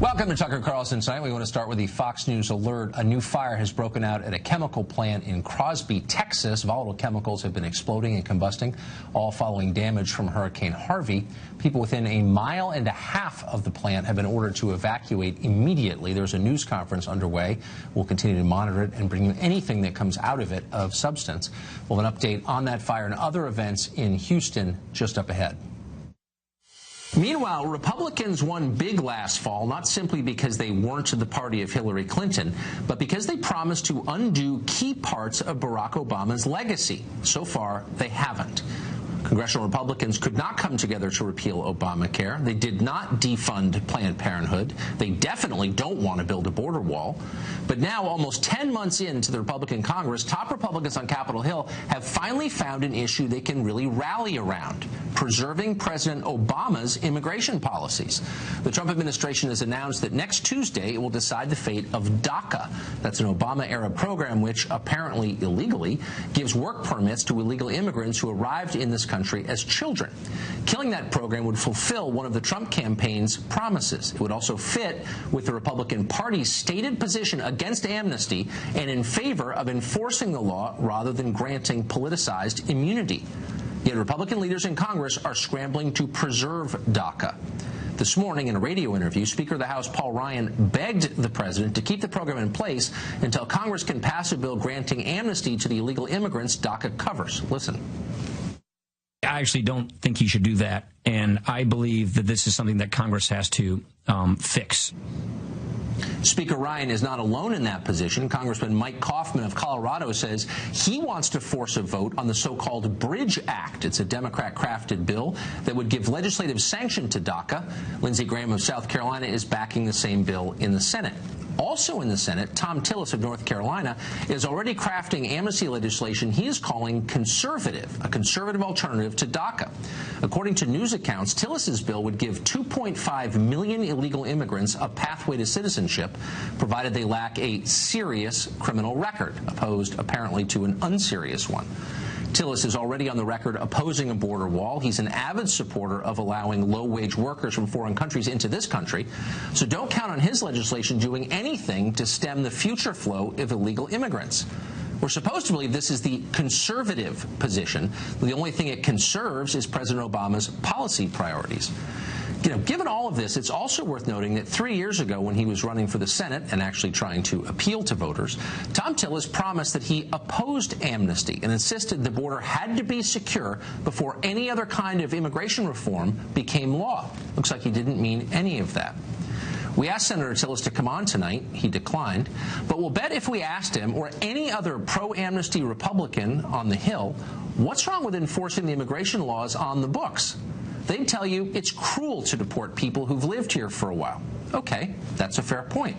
Welcome to Tucker Carlson tonight. We want to start with the Fox News alert. A new fire has broken out at a chemical plant in Crosby, Texas. Volatile chemicals have been exploding and combusting, all following damage from Hurricane Harvey. People within a mile and a half of the plant have been ordered to evacuate immediately. There's a news conference underway. We'll continue to monitor it and bring you anything that comes out of it of substance. We'll have an update on that fire and other events in Houston just up ahead. Meanwhile, Republicans won big last fall, not simply because they weren't the party of Hillary Clinton, but because they promised to undo key parts of Barack Obama's legacy. So far, they haven't. Congressional Republicans could not come together to repeal Obamacare. They did not defund Planned Parenthood. They definitely don't want to build a border wall. But now, almost 10 months into the Republican Congress, top Republicans on Capitol Hill have finally found an issue they can really rally around: preserving President Obama's immigration policies. The Trump administration has announced that next Tuesday it will decide the fate of DACA. That's an Obama-era program which, apparently illegally, gives work permits to illegal immigrants who arrived in this country as children. Killing that program would fulfill one of the Trump campaign's promises. It would also fit with the Republican Party's stated position against amnesty and in favor of enforcing the law rather than granting politicized immunity. Yet Republican leaders in Congress are scrambling to preserve DACA. This morning, in a radio interview, Speaker of the House Paul Ryan begged the president to keep the program in place until Congress can pass a bill granting amnesty to the illegal immigrants DACA covers. Listen. I actually don't think he should do that, and I believe that this is something that Congress has to fix. Speaker Ryan is not alone in that position. Congressman Mike Kaufman of Colorado says he wants to force a vote on the so-called Bridge Act. It's a Democrat-crafted bill that would give legislative sanction to DACA. Lindsey Graham of South Carolina is backing the same bill in the Senate. Also in the Senate, Tom Tillis of North Carolina is already crafting amnesty legislation he is calling conservative, a conservative alternative to DACA. According to news accounts, Tillis's bill would give 2.5 million illegal immigrants a pathway to citizenship, provided they lack a serious criminal record, opposed apparently to an unserious one. Tillis is already on the record opposing a border wall. He's an avid supporter of allowing low-wage workers from foreign countries into this country. So don't count on his legislation doing anything to stem the future flow of illegal immigrants. We're supposed to believe this is the conservative position. The only thing it conserves is President Obama's policy priorities. Given all of this, it's also worth noting that 3 years ago, when he was running for the Senate and actually trying to appeal to voters, Tom Tillis promised that he opposed amnesty and insisted the border had to be secure before any other kind of immigration reform became law. Looks like he didn't mean any of that. We asked Senator Tillis to come on tonight. He declined. But we'll bet if we asked him, or any other pro-amnesty Republican on the Hill, what's wrong with enforcing the immigration laws on the books? They'd tell you it's cruel to deport people who've lived here for a while. Okay, that's a fair point.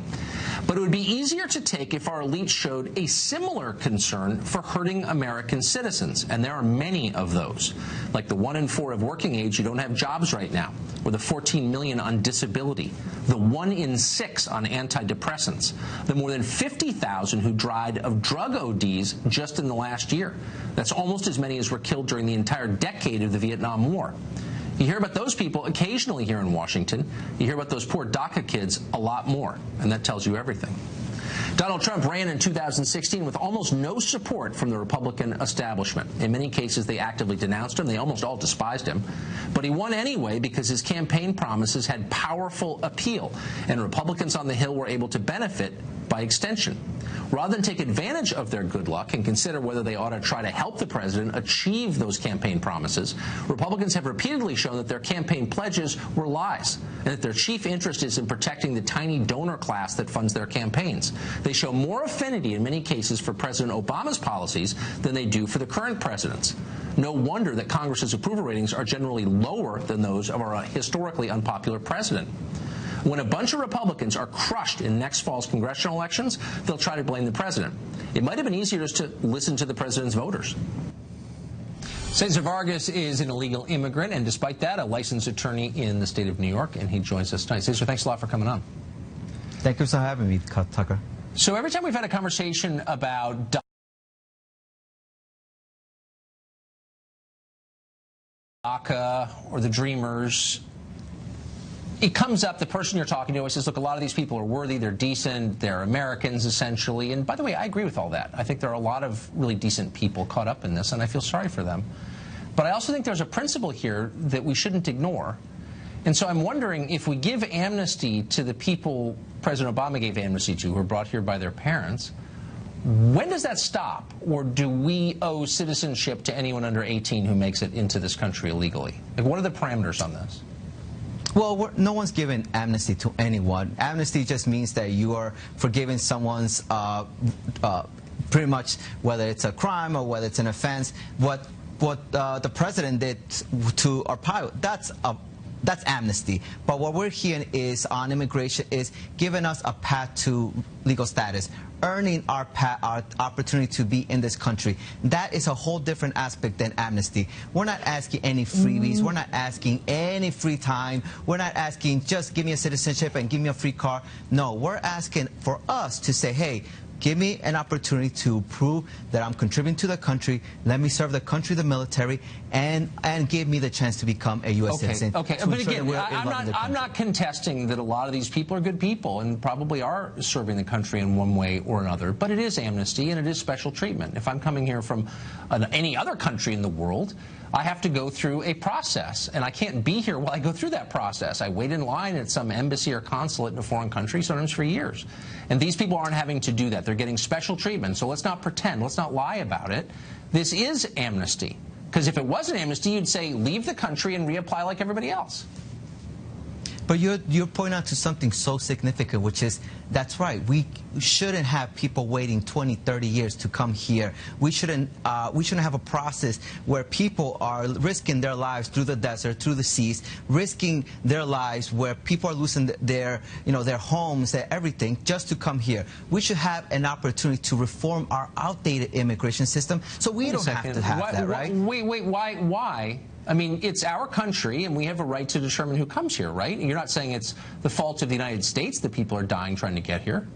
But it would be easier to take if our elites showed a similar concern for hurting American citizens, and there are many of those, like the 1 in 4 of working age who don't have jobs right now, or the 14 million on disability, the 1 in 6 on antidepressants, the more than 50,000 who died of drug ODs just in the last year. That's almost as many as were killed during the entire decade of the Vietnam War. You hear about those people occasionally here in Washington. You hear about those poor DACA kids a lot more, and that tells you everything. Donald Trump ran in 2016 with almost no support from the Republican establishment. In many cases, they actively denounced him. They almost all despised him. But he won anyway because his campaign promises had powerful appeal, and Republicans on the Hill were able to benefit by extension. Rather than take advantage of their good luck and consider whether they ought to try to help the president achieve those campaign promises, Republicans have repeatedly shown that their campaign pledges were lies and that their chief interest is in protecting the tiny donor class that funds their campaigns. They show more affinity in many cases for President Obama's policies than they do for the current president's. No wonder that Congress's approval ratings are generally lower than those of our historically unpopular president. When a bunch of Republicans are crushed in next fall's congressional elections, they'll try to blame the president. It might have been easier just to listen to the president's voters. Cesar Vargas is an illegal immigrant, and despite that, a licensed attorney in the state of New York, and he joins us tonight. Cesar, thanks a lot for coming on. Thank you for having me, Tucker. So every time we've had a conversation about DACA or the Dreamers, it comes up, the person you're talking to says, look, a lot of these people are worthy, they're decent, they're Americans, essentially. And by the way, I agree with all that. I think there are a lot of really decent people caught up in this, and I feel sorry for them. But I also think there's a principle here that we shouldn't ignore. And so I'm wondering, if we give amnesty to the people President Obama gave amnesty to, who were brought here by their parents, when does that stop? Or do we owe citizenship to anyone under 18 who makes it into this country illegally? Like, what are the parameters on this? Well, no one's giving amnesty to anyone. Amnesty just means that you are forgiving someone's, pretty much, whether it's a crime or whether it's an offense. What the president did to Arpaio, that's amnesty. But what we're hearing is on immigration is giving us a path to legal status, earning our opportunity to be in this country. That is a whole different aspect than amnesty. We're not asking any freebies. We're not asking any free time. We're not asking just give me a citizenship and give me a free car. No, we're asking for us to say, hey, give me an opportunity to prove that I'm contributing to the country. Let me serve the country, the military, and give me the chance to become a U.S. citizen. Okay, but again, I'm not contesting that a lot of these people are good people and probably are serving the country in one way or another. But it is amnesty and it is special treatment. If I'm coming here from any other country in the world, I have to go through a process, and I can't be here while I go through that process. I wait in line at some embassy or consulate in a foreign country, sometimes for years. And these people aren't having to do that. They're getting special treatment. So let's not pretend. Let's not lie about it. This is amnesty. Because if it wasn't amnesty, you'd say, leave the country and reapply like everybody else. But you're pointing out to something so significant, which is, that's right, we shouldn't have people waiting 20, 30 years to come here. We shouldn't have a process where people are risking their lives through the desert, through the seas, risking their lives, where people are losing their homes, their everything, just to come here. We should have an opportunity to reform our outdated immigration system, so we don't have to have that, right? Wait, why? I mean, it's our country, and we have a right to determine who comes here, right? And you're not saying it's the fault of the United States that people are dying trying to get here,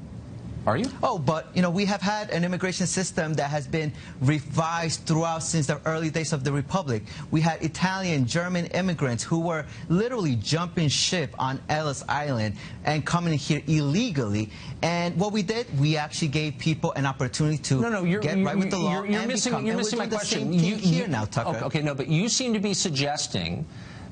are you? Oh, but, we have had an immigration system that has been revised throughout since the early days of the Republic. We had Italian, German immigrants who were literally jumping ship on Ellis Island and coming here illegally. And what we did, we actually gave people an opportunity to get right with the law. You're missing my question. Here now, Tucker. Okay, no, but you seem to be suggesting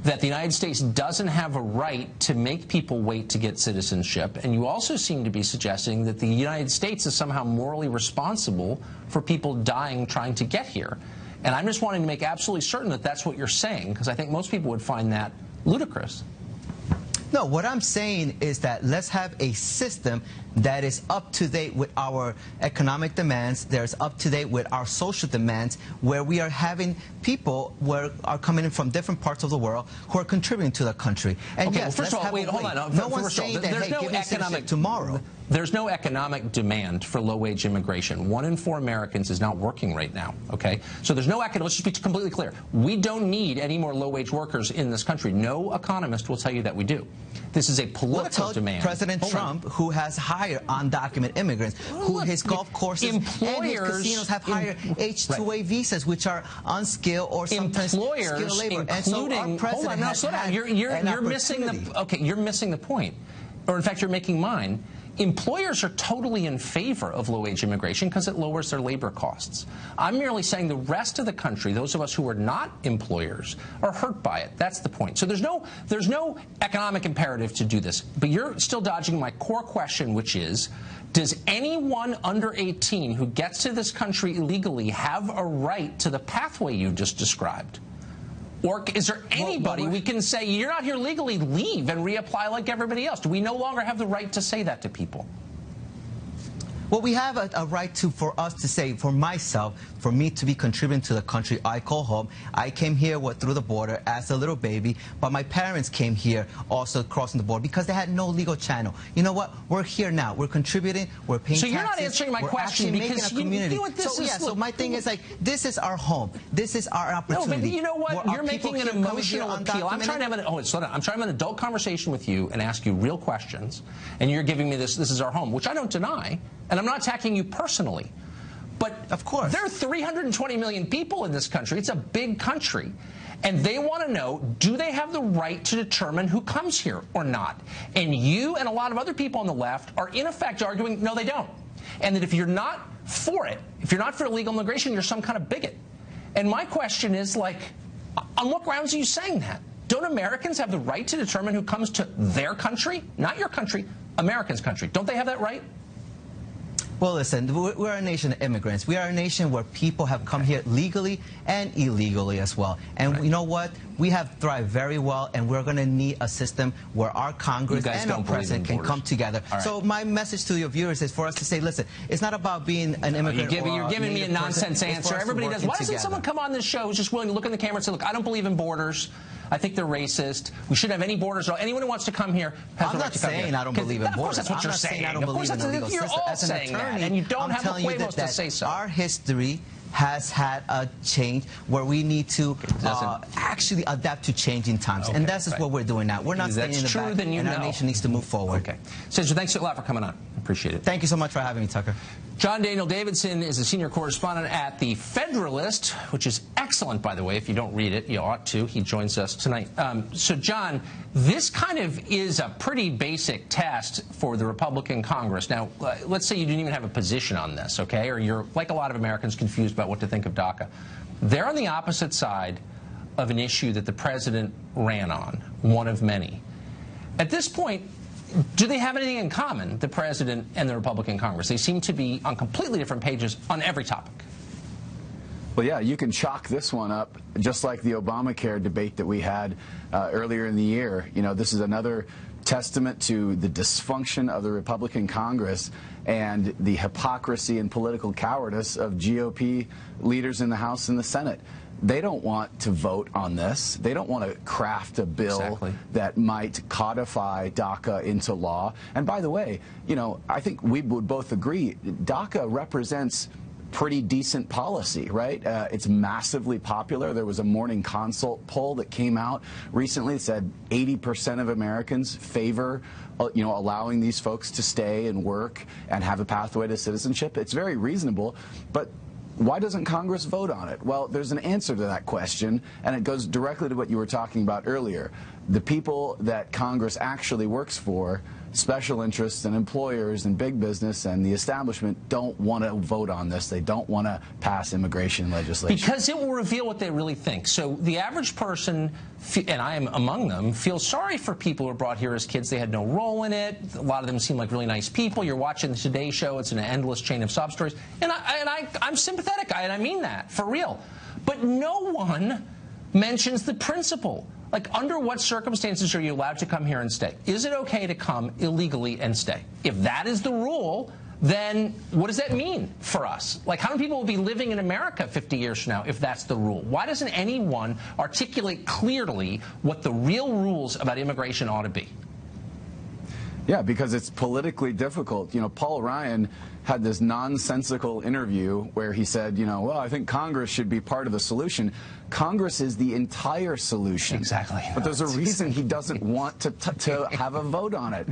that the United States doesn't have a right to make people wait to get citizenship, and you also seem to be suggesting that the United States is somehow morally responsible for people dying trying to get here. And I'm just wanting to make absolutely certain that that's what you're saying, because I think most people would find that ludicrous. No, what I'm saying is that let's have a system that is up to date with our economic demands, that is up to date with our social demands, where we are having people who are coming in from different parts of the world who are contributing to the country. And okay, yes, well, first of all, wait, hold on. No one's saying that, hey, give me citizenship tomorrow. There's no economic demand for low-wage immigration. 1 in 4 Americans is not working right now, okay? So there's no economic, let's just be completely clear. We don't need any more low-wage workers in this country. No economist will tell you that we do. This is a political demand. President Trump, who has hired undocumented immigrants, who his golf courses and his casinos have hired H-2A visas, which are unskilled or sometimes skilled labor. And so our president has had you're missing the point. Or in fact, you're making mine. Employers are totally in favor of low-wage immigration because it lowers their labor costs. I'm merely saying the rest of the country, those of us who are not employers, are hurt by it. That's the point. So there's no economic imperative to do this. But you're still dodging my core question, which is, does anyone under 18 who gets to this country illegally have a right to the pathway you just described? Or is there anybody we can say, you're not here legally, leave and reapply like everybody else? Do we no longer have the right to say that to people? Well, we have a right for us to say, for myself, for me to be contributing to the country I call home. I came here through the border as a little baby, but my parents came here also crossing the border because they had no legal channel. You know what? We're here now. We're contributing. We're paying taxes. So you're not answering my question because you know what this is. So my thing is, like, this is our home. This is our opportunity. No, but you know what? You're making an emotional appeal. I'm trying to have an adult conversation with you and ask you real questions, and you're giving me this is our home, which I don't deny. And I'm not attacking you personally. But of course, there are 320 million people in this country. It's a big country. And they want to know, do they have the right to determine who comes here or not? And you and a lot of other people on the left are in effect arguing, no, they don't. And that if you're not for it, if you're not for illegal immigration, you're some kind of bigot. And my question is, like, on what grounds are you saying that? Don't Americans have the right to determine who comes to their country? Not your country, Americans' country. Don't they have that right? Well, listen, we're a nation of immigrants. We are a nation where people have come here legally and illegally as well. And you know what? We have thrived very well, and we're going to need a system where our Congress and our president can come together. Right. So my message to your viewers is for us to say, listen, it's not about being an immigrant. You're giving me a nonsense answer. Everybody does. Why doesn't someone come on this show who's just willing to look in the camera and say, look, I don't believe in borders. I think they're racist. We shouldn't have any borders. Anyone who wants to come here has the right to come here. I'm not saying I don't believe in borders. Of course that's what you're saying. I don't believe in illegal You're all saying that, and you don't have the huevos to say so. Our history has had a change where we need to actually adapt to changing times. And that's just what we're doing now. We're not staying in the back, and our nation needs to move forward. Okay. Senator, thanks a lot for coming on. Appreciate it. Thank you so much for having me, Tucker. John Daniel Davidson is a senior correspondent at The Federalist, which is excellent, by the way. If you don't read it, you ought to. He joins us tonight. So, John, this kind of is a pretty basic test for the Republican Congress. Now, let's say you didn't even have a position on this, okay? Or you're, like a lot of Americans, confused about what to think of DACA. They're on the opposite side of an issue that the president ran on, one of many. At this point, do they have anything in common, the president and the Republican Congress? They seem to be on completely different pages on every topic. Well, yeah, you can chalk this one up just like the Obamacare debate that we had earlier in the year. You know, this is another testament to the dysfunction of the Republican Congress and the hypocrisy and political cowardice of GOP leaders in the House and the Senate. They don't want to vote on this. They don't want to craft a bill that might codify DACA into law. And by the way, you know, I think we would both agree DACA represents pretty decent policy, right? It's massively popular. There was a Morning Consult poll that came out recently that said 80% of Americans favor allowing these folks to stay and work and have a pathway to citizenship. It's very reasonable, but why doesn't Congress vote on it? Well, there's an answer to that question, and it goes directly to what you were talking about earlier. The people that Congress actually works for, special interests and employers and big business and the establishment, don't want to vote on this. They don't want to pass immigration legislation. Because it will reveal what they really think. So the average person, and I am among them, feels sorry for people who are brought here as kids. They had no role in it. A lot of them seem like really nice people. You're watching the Today Show. It's an endless chain of sob stories. And I'm sympathetic, and I mean that, for real. But no one mentions the principle. Like, under what circumstances are you allowed to come here and stay? Is it okay to come illegally and stay? If that is the rule, then what does that mean for us? Like, how many people will be living in America 50 years from now if that's the rule? Why doesn't anyone articulate clearly what the real rules about immigration ought to be? Yeah, because it's politically difficult. You know, Paul Ryan had this nonsensical interview where he said, well, I think Congress should be part of the solution. Congress is the entire solution. Exactly. But there's a reason he doesn't want to have a vote on it.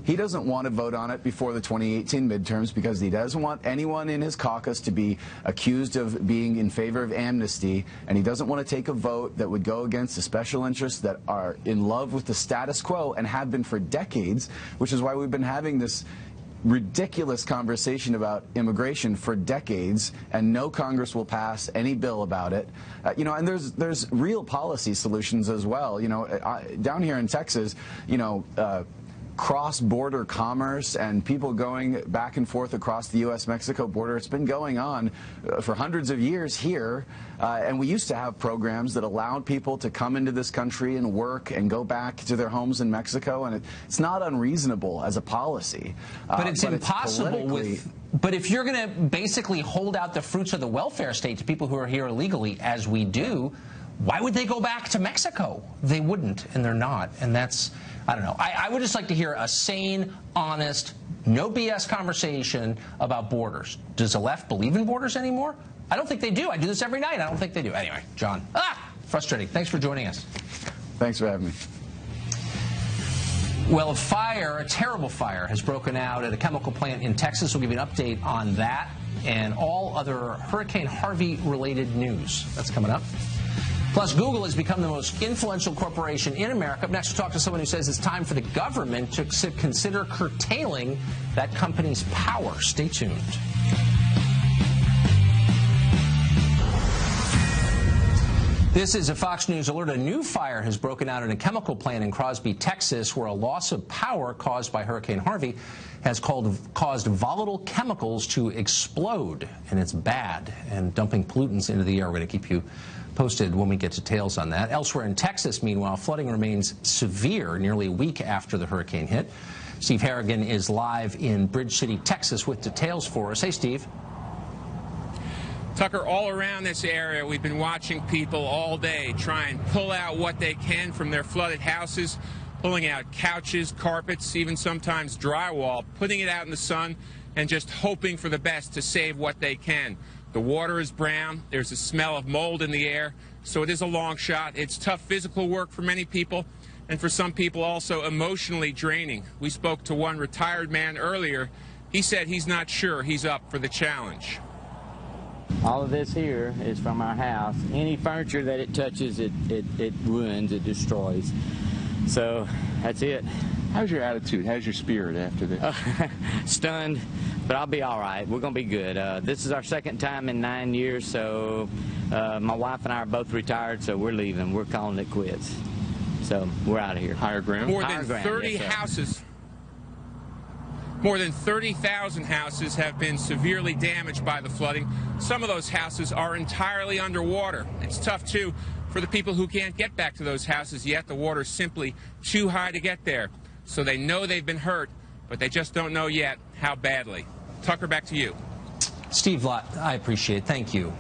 He doesn't want to vote on it before the 2018 midterms because he doesn't want anyone in his caucus to be accused of being in favor of amnesty, and he doesn't want to take a vote that would go against the special interests that are in love with the status quo and have been for decades, which is why we've been having this ridiculous conversation about immigration for decades, and no Congress will pass any bill about it. And there's real policy solutions as well. Down here in Texas, cross-border commerce and people going back and forth across the U.S.-Mexico border. It's been going on for hundreds of years here, and we used to have programs that allowed people to come into this country and work and go back to their homes in Mexico, and it's not unreasonable as a policy. But it's impossible But if you're going to basically hold out the fruits of the welfare state to people who are here illegally, as we do, why would they go back to Mexico? They wouldn't, and they're not, and that's... I don't know. I would just like to hear a sane, honest, no BS conversation about borders. Does the left believe in borders anymore? I don't think they do. I do this every night. I don't think they do. Anyway, John. Frustrating. Thanks for joining us. Thanks for having me. Well, a terrible fire, has broken out at a chemical plant in Texas. We'll give you an update on that and all other Hurricane Harvey-related news. That's coming up. Plus, Google has become the most influential corporation in America. Up next, we'll talk to someone who says it's time for the government to consider curtailing that company's power. Stay tuned. This is a Fox News alert. A new fire has broken out in a chemical plant in Crosby, Texas, where a loss of power caused by Hurricane Harvey has caused volatile chemicals to explode. And it's bad. And dumping pollutants into the air. We're going to keep you posted when we get details on that. Elsewhere in Texas, meanwhile, flooding remains severe nearly a week after the hurricane hit. Steve Harrigan is live in Bridge City, Texas, with details for us. Hey, Steve. Tucker, all around this area, we've been watching people all day try and pull out what they can from their flooded houses, pulling out couches, carpets, even sometimes drywall, putting it out in the sun, and just hoping for the best to save what they can. The water is brown. There's a smell of mold in the air, so it is a long shot. It's tough physical work for many people, and for some people also emotionally draining. We spoke to one retired man earlier. He said he's not sure he's up for the challenge. All of this here is from our house. Any furniture that it touches, it ruins, it destroys. So that's it. How's your attitude? How's your spirit after this? Stunned, but I'll be all right. We're going to be good. This is our second time in 9 years, so my wife and I are both retired, so we're leaving. We're calling it quits. So we're out of here. Higher ground? More than 30 houses. More than 30,000 houses have been severely damaged by the flooding. Some of those houses are entirely underwater. It's tough, too, for the people who can't get back to those houses yet. The water's simply too high to get there. So they know they've been hurt, but they just don't know yet how badly. Tucker, back to you. Steve Lott, I appreciate it. Thank you.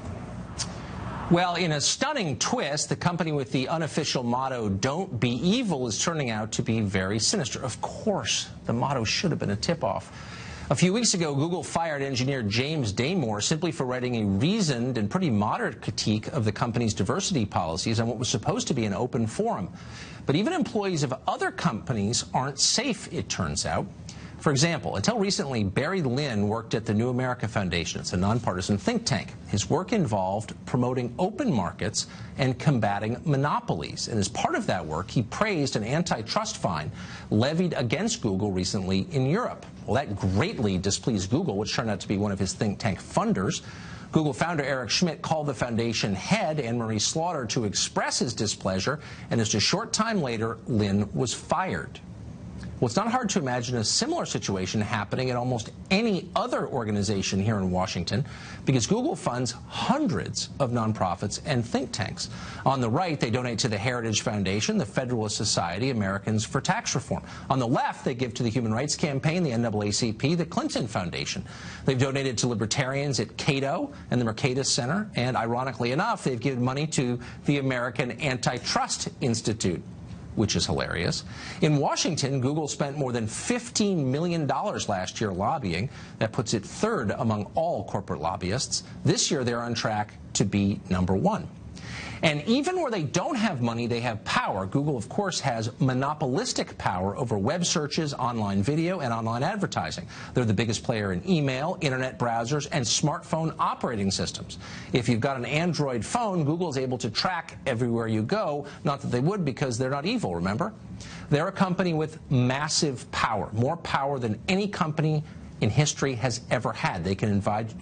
Well, in a stunning twist, the company with the unofficial motto, "Don't be evil," is turning out to be very sinister. Of course, the motto should have been a tip-off. A few weeks ago, Google fired engineer James Damore simply for writing a reasoned and pretty moderate critique of the company's diversity policies on what was supposed to be an open forum. But even employees of other companies aren't safe, it turns out. For example, until recently, Barry Lynn worked at the New America Foundation. It's a nonpartisan think tank. His work involved promoting open markets and combating monopolies. And as part of that work, he praised an antitrust fine levied against Google recently in Europe. Well, that greatly displeased Google, which turned out to be one of his think tank funders. Google founder Eric Schmidt called the foundation head, Anne-Marie Slaughter, to express his displeasure, and just a short time later, Lynn was fired. Well, it's not hard to imagine a similar situation happening at almost any other organization here in Washington, because Google funds hundreds of nonprofits and think tanks. On the right, they donate to the Heritage Foundation, the Federalist Society, Americans for Tax Reform. On the left, they give to the Human Rights Campaign, the NAACP, the Clinton Foundation. They've donated to libertarians at Cato and the Mercatus Center, and ironically enough, they've given money to the American Antitrust Institute, which is hilarious. In Washington, Google spent more than $15 million last year lobbying. That puts it third among all corporate lobbyists. This year, they're on track to be #1. And even where they don't have money, they have power. Google, of course, has monopolistic power over web searches, online video, and online advertising. They're the biggest player in email, internet browsers, and smartphone operating systems. If you've got an Android phone, Google is able to track everywhere you go. Not that they would, because they're not evil, remember? They're a company with massive power, more power than any company in history has ever had. They can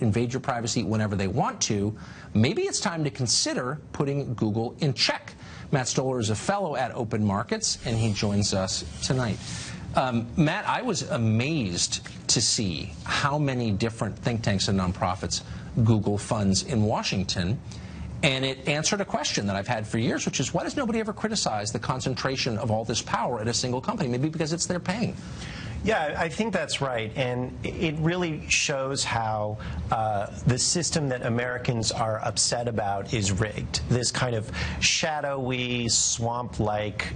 invade your privacy whenever they want to. Maybe it's time to consider putting Google in check. Matt Stoller is a fellow at Open Markets, and he joins us tonight. Matt, I was amazed to see how many different think tanks and nonprofits Google funds in Washington. And it answered a question that I've had for years, which is, why does nobody ever criticize the concentration of all this power at a single company? Maybe because it's their paying. Yeah, I think that's right, and it really shows how the system that Americans are upset about is rigged. This kind of shadowy, swamp-like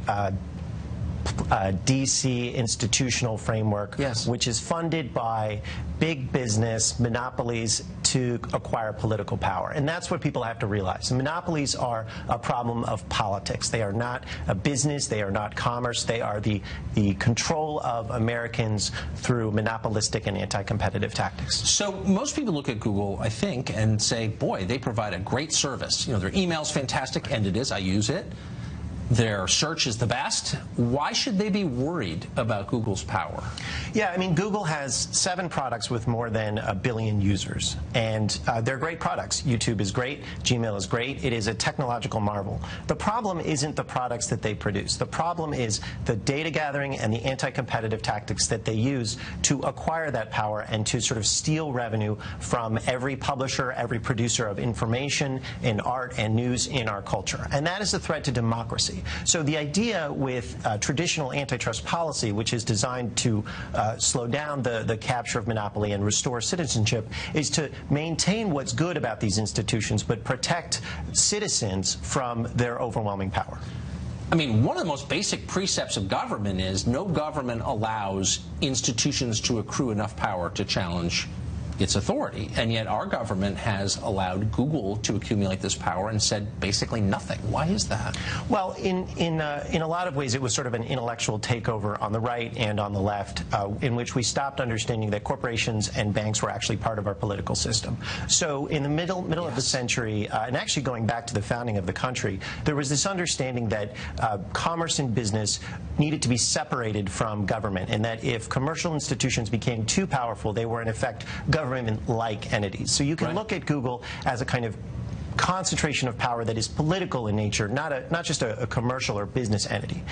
D.C. institutional framework, yes, which is funded by big business monopolies to acquire political power. And that's what people have to realize. Monopolies are a problem of politics. They are not a business. They are not commerce. They are the control of Americans through monopolistic and anti-competitive tactics. So most people look at Google, I think, and say, boy, they provide a great service. You know, their email's fantastic, and it is. I use it. Their search is the best. Why should they be worried about Google's power? Yeah, I mean, Google has 7 products with more than 1 billion users, and they're great products. YouTube is great. Gmail is great. It is a technological marvel. The problem isn't the products that they produce. The problem is the data gathering and the anti-competitive tactics that they use to acquire that power and to sort of steal revenue from every publisher, every producer of information in art and news in our culture. And that is a threat to democracy. So the idea with traditional antitrust policy, which is designed to slow down the capture of monopoly and restore citizenship, is to maintain what's good about these institutions but protect citizens from their overwhelming power. I mean, one of the most basic precepts of government is no government allows institutions to accrue enough power to challenge its authority, and yet our government has allowed Google to accumulate this power and said basically nothing. Why is that? Well, in a lot of ways, it was sort of an intellectual takeover on the right and on the left, in which we stopped understanding that corporations and banks were actually part of our political system. So in the middle of the century, and actually going back to the founding of the country, there was this understanding that commerce and business needed to be separated from government, and that if commercial institutions became too powerful, they were in effect government-like entities. So you can look at Google as a kind of concentration of power that is political in nature, not just a commercial or business entity.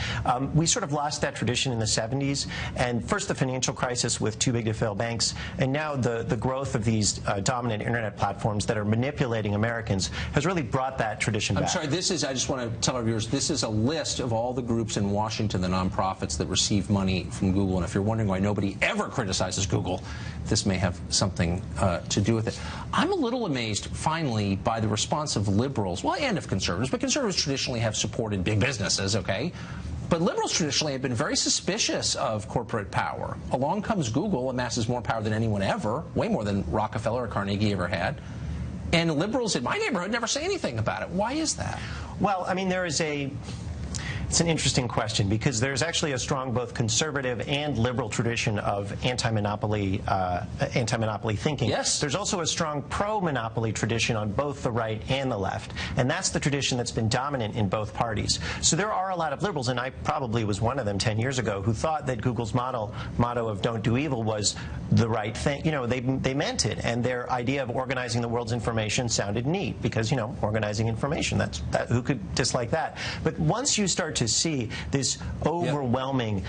We sort of lost that tradition in the 70s, and first the financial crisis with too big to fail banks, and now the growth of these dominant internet platforms that are manipulating Americans has really brought that tradition back. I'm sorry, this is, I just want to tell our viewers, this is a list of all the groups in Washington, the nonprofits that receive money from Google, and if you're wondering why nobody ever criticizes Google, this may have something to do with it. I'm a little amazed, finally, by the response of liberals, well, and of conservatives, but conservatives traditionally have supported big businesses, okay? But liberals traditionally have been very suspicious of corporate power. Along comes Google, amasses more power than anyone ever, way more than Rockefeller or Carnegie ever had. And liberals in my neighborhood never say anything about it. Why is that? Well, I mean, it's an interesting question, because there's actually a strong both conservative and liberal tradition of anti-monopoly thinking. Yes. There's also a strong pro-monopoly tradition on both the right and the left, and that's the tradition that's been dominant in both parties. So there are a lot of liberals, and I probably was one of them 10 years ago, who thought that Google's motto of "Don't do evil" was the right thing. You know, they meant it, and their idea of organizing the world's information sounded neat, because, you know, organizing information, who could dislike that? But once you start to see this overwhelming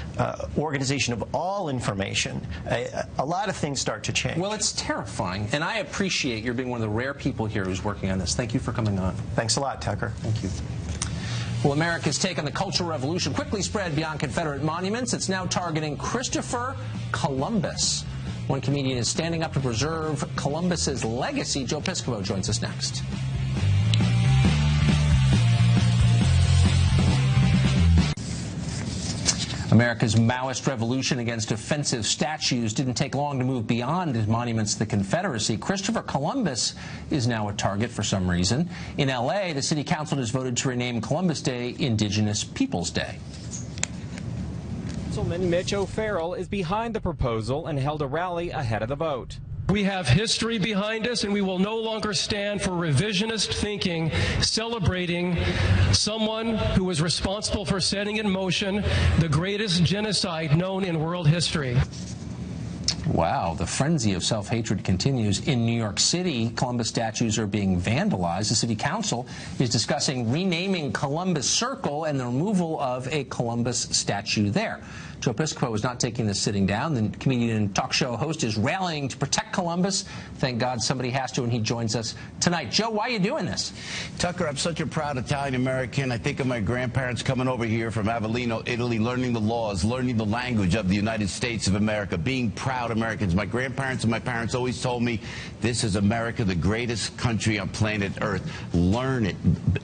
organization of all information, a lot of things start to change. Well, it's terrifying, and I appreciate your being one of the rare people here who's working on this. Thank you for coming on. Thanks a lot, Tucker. Thank you. Well, America's take on the Cultural Revolution quickly spread beyond Confederate monuments. It's now targeting Christopher Columbus. One comedian is standing up to preserve Columbus's legacy. Joe Piscopo joins us next. America's Maoist revolution against offensive statues didn't take long to move beyond monuments to the Confederacy. Christopher Columbus is now a target for some reason. In L.A., the city council has voted to rename Columbus Day Indigenous Peoples Day. Councilman Mitch O'Farrell is behind the proposal and held a rally ahead of the vote. We have history behind us, and we will no longer stand for revisionist thinking, celebrating someone who was responsible for setting in motion the greatest genocide known in world history. Wow, the frenzy of self-hatred continues. In New York City, Columbus statues are being vandalized. The city council is discussing renaming Columbus Circle and the removal of a Columbus statue there. Joe Piscopo is not taking this sitting down. The comedian and talk show host is rallying to protect Columbus. Thank God somebody has to, and he joins us tonight. Joe, why are you doing this? Tucker, I'm such a proud Italian-American. I think of my grandparents coming over here from Avellino, Italy, learning the laws, learning the language of the United States of America, being proud Americans. My grandparents and my parents always told me, this is America, the greatest country on planet Earth. Learn it,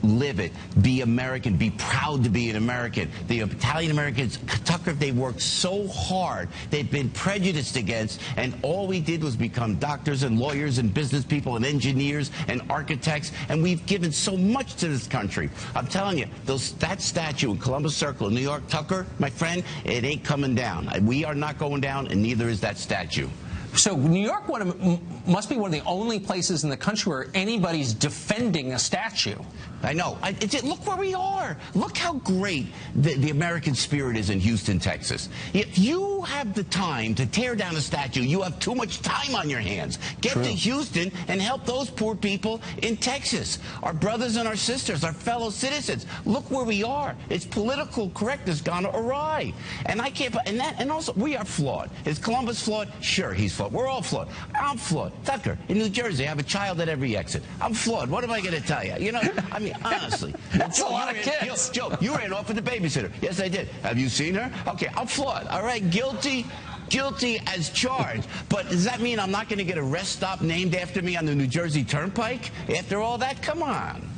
live it, be American, be proud to be an American. The Italian-Americans, Tucker, if they were worked so hard. They've been prejudiced against, and all we did was become doctors and lawyers and business people and engineers and architects, and we've given so much to this country. I'm telling you, that statue in Columbus Circle in New York, Tucker, my friend, it ain't coming down. We are not going down, and neither is that statue. So New York must be one of the only places in the country where anybody's defending a statue. I know. Look where we are. Look how great the American spirit is in Houston, Texas. If you have the time to tear down a statue, you have too much time on your hands. Get to Houston and help those poor people in Texas, our brothers and our sisters, our fellow citizens. Look where we are. It's political correctness gone awry. And I can't. And also, we are flawed. Is Columbus flawed? Sure, he's flawed. We're all flawed. I'm flawed. Tucker, in New Jersey, I have a child at every exit. I'm flawed. What am I going to tell you? You know, I mean, honestly. That's a lot of kids. Joe, you ran off with the babysitter. Yes, I did. Have you seen her? Okay, I'm flawed. All right, guilty as charged. But does that mean I'm not going to get a rest stop named after me on the New Jersey Turnpike? After all that, come on.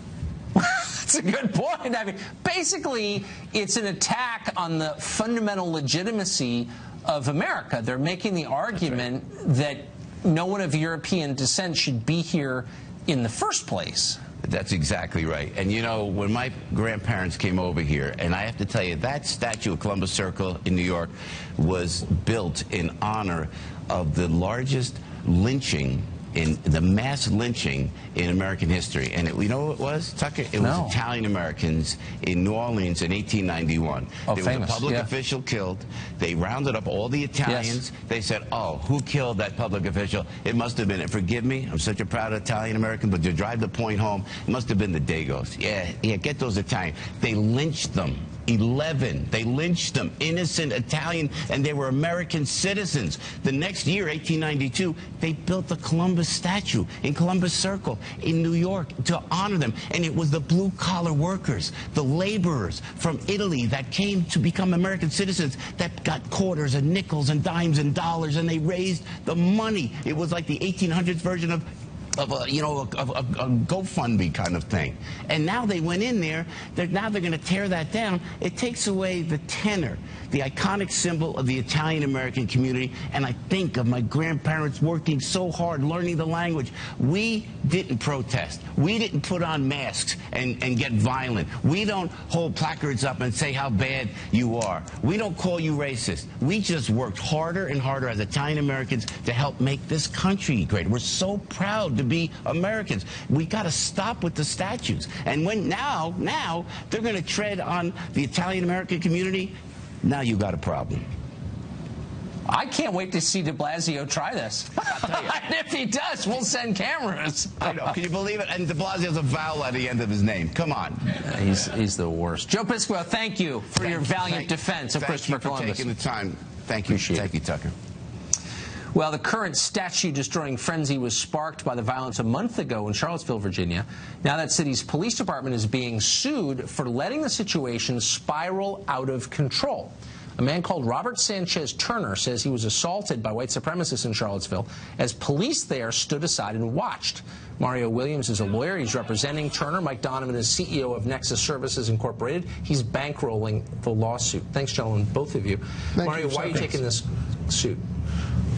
That's a good point. I mean, basically, it's an attack on the fundamental legitimacy of America. They're making the argument that no one of European descent should be here in the first place. That's exactly right. And, you know, when my grandparents came over here, and I have to tell you, that statue of Columbus Circle in New York was built in honor of the largest lynching the mass lynching in American history. And you know what it was, Tucker? It was Italian Americans in New Orleans in 1891. Oh, there famous. was a public official killed. They rounded up all the Italians. They said, oh, who killed that public official? It must have been, forgive me, I'm such a proud Italian American, but to drive the point home, it must have been the Dagos. Yeah, get those Italians. They lynched them. 11. They lynched them, innocent Italian, and they were American citizens. The next year, 1892, they built the Columbus statue in Columbus Circle in New York to honor them. And it was the blue-collar workers, the laborers from Italy that came to become American citizens that got quarters and nickels and dimes and dollars, and they raised the money. It was like the 1800s version of a GoFundMe kind of thing. And now they went in there, now they're going to tear that down. It takes away the tenor, the iconic symbol of the Italian-American community, and I think of my grandparents working so hard, learning the language. We didn't protest. We didn't put on masks and get violent. We don't hold placards up and say how bad you are. We don't call you racist. We just worked harder and harder as Italian-Americans to help make this country great. We're so proud to be Americans. We got to stop with the statues. And when now they're going to tread on the Italian-American community, now you got a problem. I can't wait to see de Blasio try this. And if he does, we'll send cameras. I know. Can you believe it? And de Blasio's a vowel at the end of his name. Come on. He's the worst. Joe Piscopo, thank you for your valiant defense of Christopher Columbus. Thank you for taking the time. Thank you. Thank you, Tucker. Well, the current statue-destroying frenzy was sparked by the violence a month ago in Charlottesville, Virginia. Now that city's police department is being sued for letting the situation spiral out of control. A man called Robert Sanchez Turner says he was assaulted by white supremacists in Charlottesville as police there stood aside and watched. Mario Williams is a lawyer. He's representing Turner. Mike Donovan is CEO of Nexus Services Incorporated. He's bankrolling the lawsuit. Thanks, gentlemen, both of you. Mario, why are you taking this suit?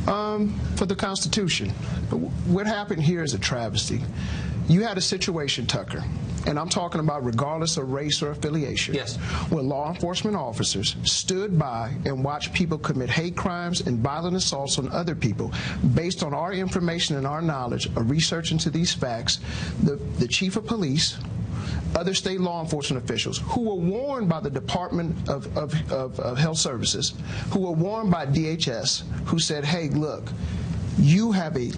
For the Constitution. What happened here is a travesty. You had a situation, Tucker, and I'm talking about regardless of race or affiliation, where law enforcement officers stood by and watched people commit hate crimes and violent assaults on other people. Based on our information and our knowledge of research into these facts, the chief of police, other state law enforcement officials who were warned by the Department of Health Services, who were warned by DHS, who said, hey, look, you have a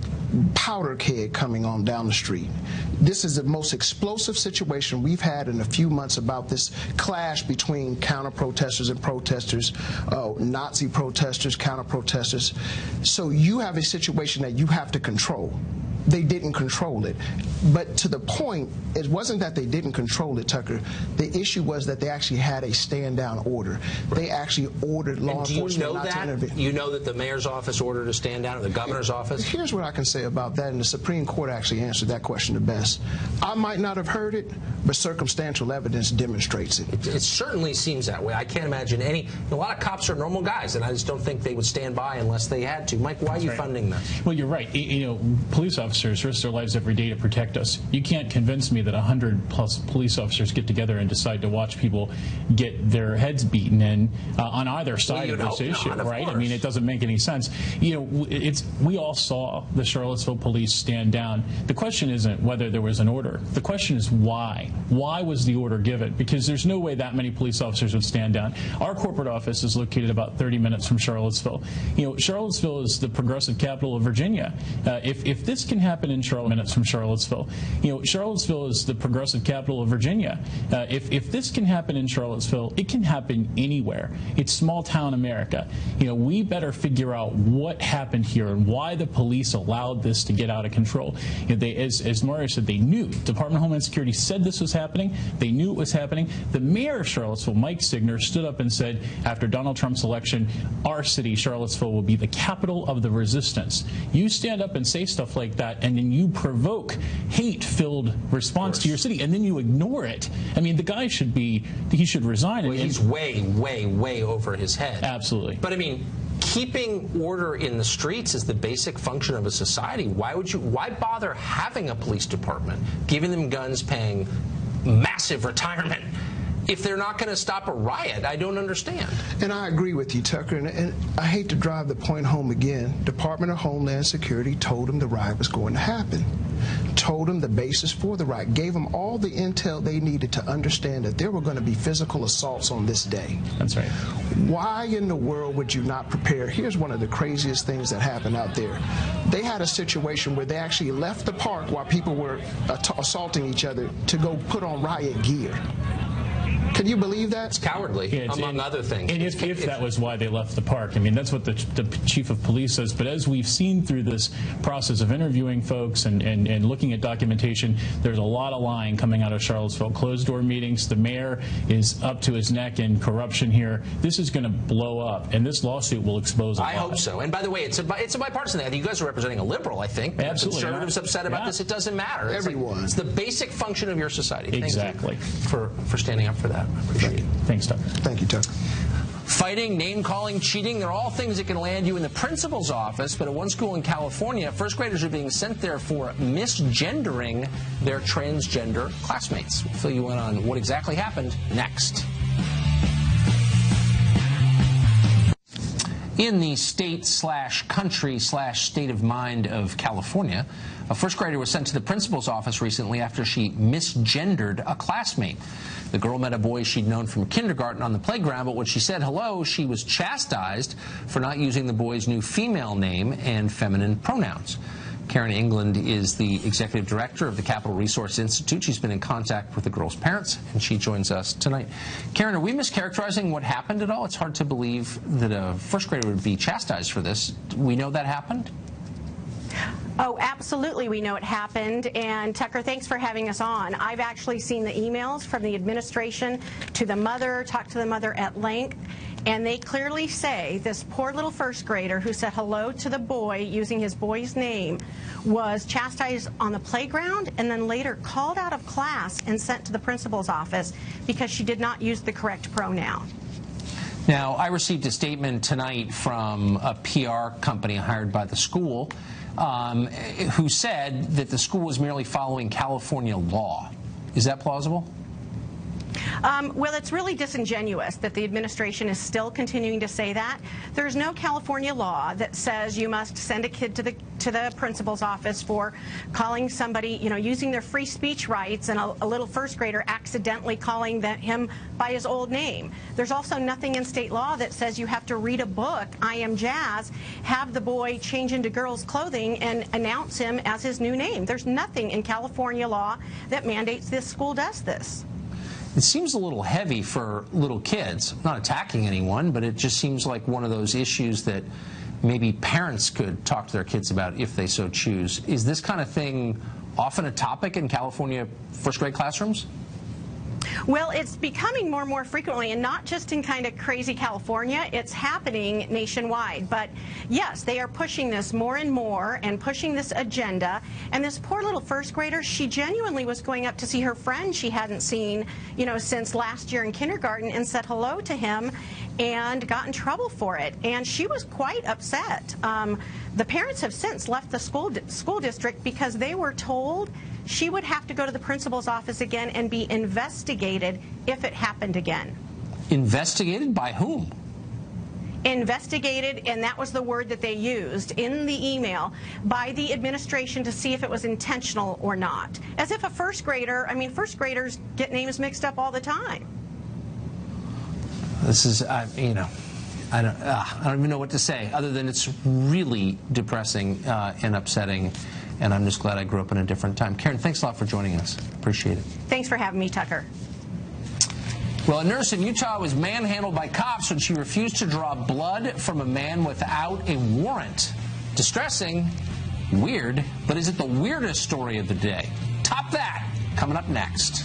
powder keg coming on down the street. This is the most explosive situation we've had in a few months about this clash between counter-protesters and protesters, Nazi protesters, counter-protesters. So you have a situation that you have to control. they didn't control it. But to the point, it wasn't that they didn't control it, Tucker. The issue was that they actually had a stand-down order. They actually ordered law enforcement not to intervene. You know that the mayor's office ordered a stand-down, or the governor's office? Here's what I can say about that, and the Supreme Court actually answered that question the best. I might not have heard it, but circumstantial evidence demonstrates it. It certainly seems that way. I can't imagine any. A lot of cops are normal guys, and I just don't think they would stand by unless they had to. Mike, why are you funding this? Well, you're right. You know, police officers risk their lives every day to protect us. You can't convince me that 100+ police officers get together and decide to watch people get their heads beaten in on either side of this issue, right? I mean, it doesn't make any sense. You know, we all saw the Charlottesville police stand down. The question isn't whether there was an order. The question is why. Why was the order given? Because there's no way that many police officers would stand down. Our corporate office is located about 30 minutes from Charlottesville. You know, Charlottesville is the progressive capital of Virginia. If this can happen in minutes from Charlottesville, you know, Charlottesville is the progressive capital of Virginia. If this can happen in Charlottesville, it can happen anywhere. It's small town America. You know, we better figure out what happened here and why the police allowed this to get out of control. You know, as Mario said, they knew. Department of Homeland Security said this was happening. They knew it was happening. The mayor of Charlottesville, Mike Signer, stood up and said, after Donald Trump's election, our city, Charlottesville, will be the capital of the resistance. You stand up and say stuff like that, and then you provoke hate-filled response to your city, and then you ignore it. I mean, the guy should resign. Well, he's way over his head. Absolutely. But I mean, keeping order in the streets is the basic function of a society. Why bother having a police department, giving them guns, paying massive retirement, if they're not going to stop a riot? I don't understand. And I agree with you, Tucker, and I hate to drive the point home again. Department of Homeland Security told them the riot was going to happen, told them the basis for the riot, gave them all the intel they needed to understand that there were going to be physical assaults on this day. That's right. Why in the world would you not prepare? Here's one of the craziest things that happened out there. They had a situation where they actually left the park while people were assaulting each other to go put on riot gear. Can you believe that? It's cowardly, among other things. And if that was why they left the park, I mean, that's what the chief of police says. But as we've seen through this process of interviewing folks and looking at documentation, there's a lot of lying coming out of Charlottesville. Closed-door meetings. The mayor is up to his neck in corruption here. This is going to blow up, and this lawsuit will expose a lot. I hope so. And by the way, it's a bipartisan thing. I think you guys are representing a liberal, I think. Absolutely. Conservatives upset about this. It doesn't matter. Everyone. It's the basic function of your society. Exactly. Thank you for standing up for that. I appreciate it. Thanks, Tucker. Thank you, Tucker. Fighting, name-calling, cheating, they're all things that can land you in the principal's office. But at one school in California, first graders are being sent there for misgendering their transgender classmates. We'll fill you in on what exactly happened next. In the state/country/state of mind of California, a first grader was sent to the principal's office recently after she misgendered a classmate. The girl met a boy she'd known from kindergarten on the playground, but when she said hello, she was chastised for not using the boy's new female name and feminine pronouns. Karen England is the executive director of the Capital Resource Institute. She's been in contact with the girl's parents, and she joins us tonight. Karen, are we mischaracterizing what happened at all? It's hard to believe that a first grader would be chastised for this. Do we know that happened? Oh, absolutely, we know it happened. And Tucker, thanks for having us on. I've actually seen the emails from the administration to the mother, talked to the mother at length, and they clearly say this poor little first grader who said hello to the boy using his boy's name was chastised on the playground and then later called out of class and sent to the principal's office because she did not use the correct pronoun. Now, I received a statement tonight from a PR company hired by the school who said that the school was merely following California law. Is that plausible? Well, it's really disingenuous that the administration is still continuing to say that. There's no California law that says you must send a kid to the principal's office for calling somebody, you know, using their free speech rights, and a little first grader accidentally calling him by his old name. There's also nothing in state law that says you have to read a book, I Am Jazz, have the boy change into girls' clothing and announce him as his new name. There's nothing in California law that mandates this school does this. It seems a little heavy for little kids. I'm not attacking anyone, but it just seems like one of those issues that maybe parents could talk to their kids about if they so choose. Is this kind of thing often a topic in California first-grade classrooms? Well, it's becoming more and more frequently, and not just in kind of crazy California. It's happening nationwide. But yes, they are pushing this more and more and pushing this agenda. And this poor little first grader, she genuinely was going up to see her friend she hadn't seen, since last year in kindergarten, and said hello to him and got in trouble for it. And she was quite upset. The parents have since left the school district because they were told she would have to go to the principal's office again and be investigated if it happened again. Investigated by whom? Investigated, and that was the word that they used in the email, by the administration to see if it was intentional or not. As if a first grader, first graders get names mixed up all the time. This is, I don't even know what to say other than it's really depressing and upsetting. And I'm just glad I grew up in a different time. Karen, thanks a lot for joining us. Appreciate it. Thanks for having me, Tucker. Well, a nurse in Utah was manhandled by cops when she refused to draw blood from a man without a warrant. Distressing, weird, but is it the weirdest story of the day? Top that, coming up next.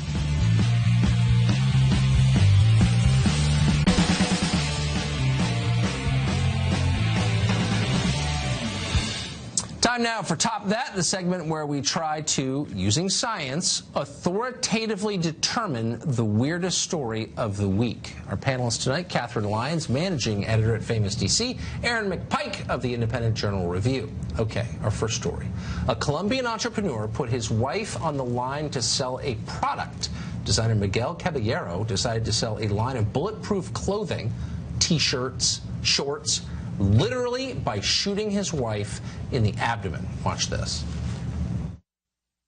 Time now for Top That, the segment where we try to, using science, authoritatively determine the weirdest story of the week. Our panelists tonight, Catherine Lyons, managing editor at Famous DC, Aaron McPike of the Independent Journal Review. Okay, our first story. A Colombian entrepreneur put his wife on the line to sell a product. Designer Miguel Caballero decided to sell a line of bulletproof clothing, T-shirts, shorts, literally by shooting his wife in the abdomen. Watch this.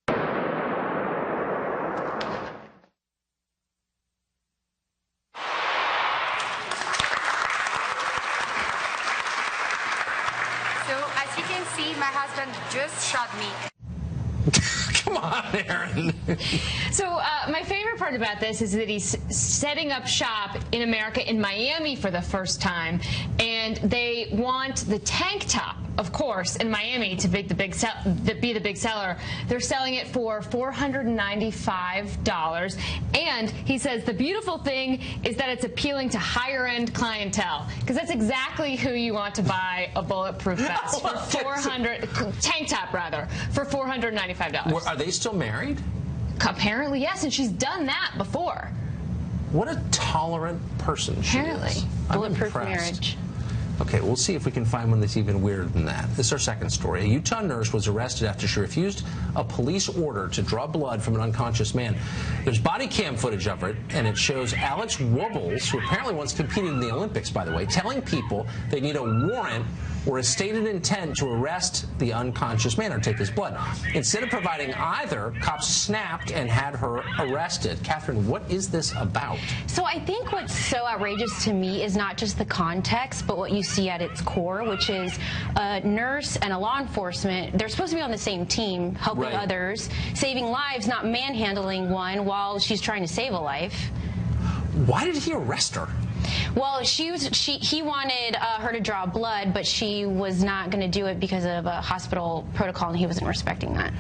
So, as you can see, my husband just shot me. Come on, Aaron. So my favorite part about this is that he's setting up shop in America, in Miami, for the first time, and they want the tank top, of course, in Miami to be the big seller. They're selling it for $495, and he says the beautiful thing is that it's appealing to higher-end clientele, because that's exactly who you want to buy a bulletproof vest for tank top rather, for $495. Are they still married? Apparently, yes, and she's done that before. What a tolerant person she is. Bulletproof marriage. Okay, we'll see if we can find one that's even weirder than that. This is our second story. A Utah nurse was arrested after she refused a police order to draw blood from an unconscious man. There's body cam footage of it, and it shows Alex Wobbles, who apparently once competed in the Olympics, by the way, telling people they need a warrant or a stated intent to arrest the unconscious man or take his blood. Instead of providing either, cops snapped and had her arrested. Catherine, what is this about? So I think what's so outrageous to me is not just the context, but what you see at its core, which is a nurse and a law enforcement. They're supposed to be on the same team, helping others, saving lives, not manhandling one while she's trying to save a life. Why did he arrest her? Well, he wanted her to draw blood, but she was not going to do it because of a hospital protocol, and he wasn't respecting that.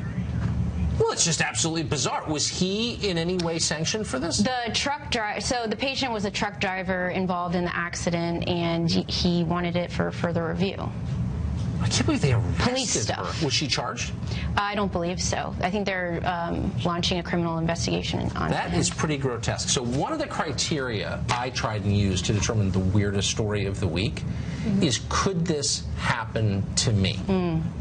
Well, it's just absolutely bizarre. Was he in any way sanctioned for this? The truck driver. So the patient was a truck driver involved in the accident, and he wanted it for further review. I can't believe they arrested police stuff. her. Was she charged? I don't believe so. I think they're launching a criminal investigation on that. That is pretty grotesque. So one of the criteria I tried and used to determine the weirdest story of the week is, could this happen to me?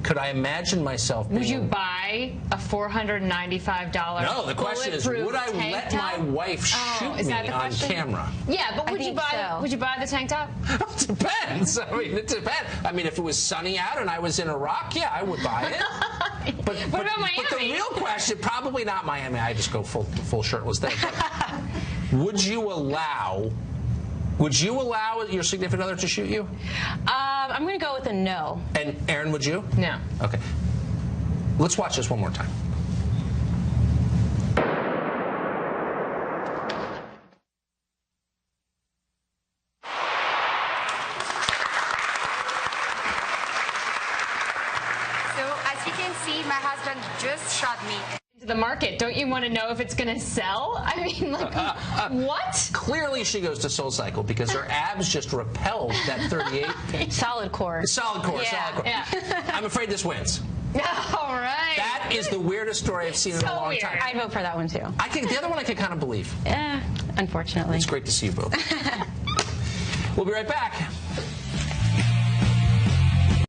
Could I imagine myself being... Would you buy a $495 No, the question is, would I let my wife shoot me on camera? Yeah, but would you buy the tank top? It depends. I mean, it depends. I mean, if it was sunny out and I was in Iraq, yeah, I would buy it. But what about Miami? But the real question, probably not Miami. I just go full shirtless there. Would you allow your significant other to shoot you? I'm going to go with a no. And Aaron, would you? No. Okay. Let's watch this one more time. You can see my husband just shot me. The market, don't you want to know if it's going to sell? I mean, like, what? Clearly she goes to SoulCycle because her abs just repelled that 38. Solid core. Solid core, Yeah, solid core. yeah. I'm afraid this wins. All right. That is the weirdest story I've seen in a long time. I'd vote for that one, too. I think the other one I could kind of believe. Unfortunately. It's great to see you both. We'll be right back.